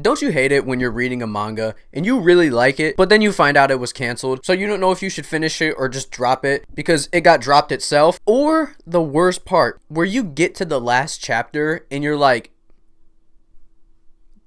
Don't you hate it when you're reading a manga and you really like it, but then you find out it was canceled, so you don't know if you should finish it or just drop it because it got dropped itself? Or the worst part, where you get to the last chapter and you're like,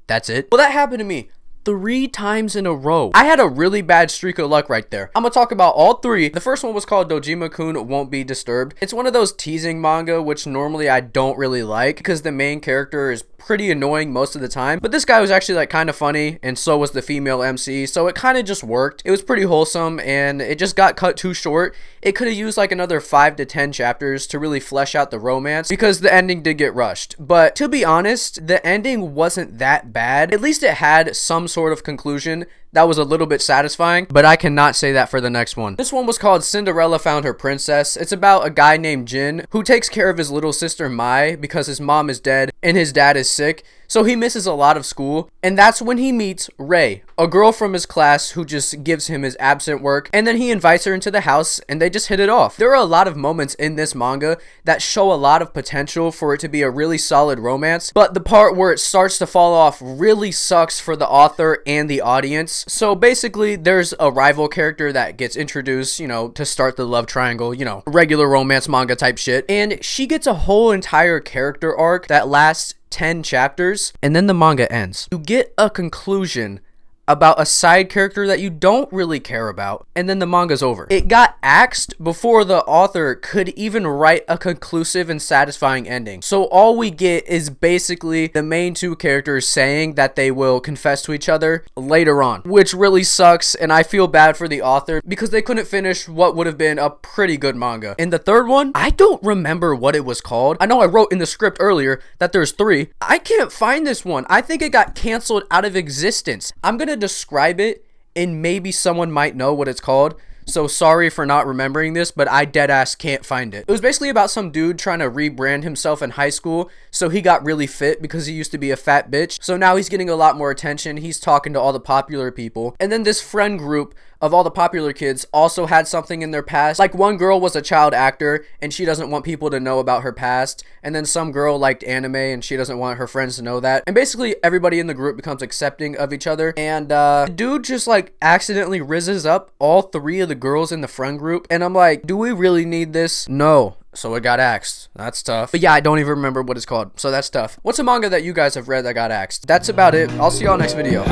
that's it? Well, that happened to me 3 times in a row. I had a really bad streak of luck right there. I'm gonna talk about all 3. The first one was called Doujima-kun Won't Be Disturbed. It's one of those teasing manga, which normally I don't really like because the main character is pretty annoying most of the time, but this guy was actually like kind of funny, and so was the female MC, so it kind of just worked. It was pretty wholesome, and it just got cut too short. It could have used like another 5 to 10 chapters to really flesh out the romance because the ending did get rushed. But to be honest, the ending wasn't that bad. At least it had some sort of conclusion that was a little bit satisfying, but I cannot say that for the next one. This one was called Cinderella Found Her Princess. It's about a guy named Jin who takes care of his little sister Mai because his mom is dead and his dad is sick, so he misses a lot of school, and that's when he meets Rei, a girl from his class who just gives him his absent work, and then he invites her into the house and they just hit it off. There are a lot of moments in this manga that show a lot of potential for it to be a really solid romance, but the part where it starts to fall off really sucks for the author and the audience. So basically, there's a rival character that gets introduced, you know, to start the love triangle, you know, regular romance manga type shit, and she gets a whole entire character arc that lasts 10 chapters, and then the manga ends. You get a conclusion about a side character that you don't really care about, and then the manga's over. It got axed before the author could even write a conclusive and satisfying ending. So all we get is basically the main 2 characters saying that they will confess to each other later on, which really sucks, and I feel bad for the author because they couldn't finish what would have been a pretty good manga. And the third one, I don't remember what it was called. I know I wrote in the script earlier that there's 3. I can't find this one. I think it got canceled out of existence. I'm gonna describe it and maybe someone might know what it's called, so sorry for not remembering this, but I deadass can't find it. It was basically about some dude trying to rebrand himself in high school, so he got really fit because he used to be a fat bitch, so now he's getting a lot more attention. He's talking to all the popular people, and then this friend group of all the popular kids also had something in their past. Like, one girl was a child actor and she doesn't want people to know about her past, and then some girl liked anime and she doesn't want her friends to know that, and basically everybody in the group becomes accepting of each other, and the dude just like accidentally rizzes up all 3 of the girls in the friend group, and I'm like, do we really need this? No. So it got axed. That's tough. But yeah, I don't even remember what it's called, so that's tough. What's a manga that you guys have read that got axed? That's about it. I'll see y'all next video.